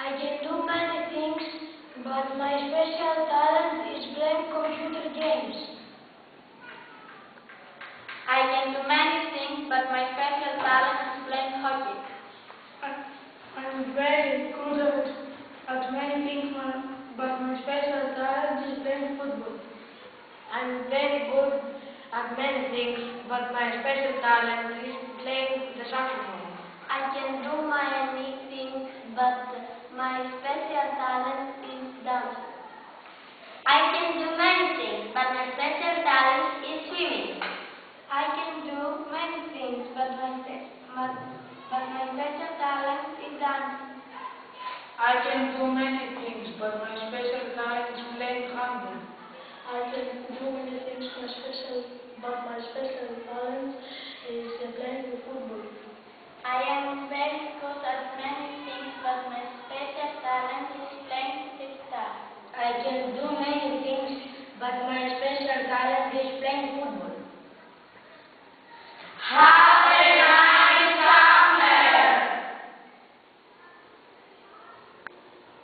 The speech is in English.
I can do many things, but my special talent is playing computer games. I can do many things, but my special talent is playing hockey. I'm very good at many things, but my special talent is playing football. I'm very good at many things, but my special talent is playing the saxophone. I can do many things, but my special talent is dancing. I can do many things, but my special talent is swimming. I can do many things, but my special talent is dancing. I can do many things, but my special talent is playing handball. I can do many things, but my special talent is playing football. I am very good at many things, but my special talent is playing guitar. I can do many things, but my special talent is playing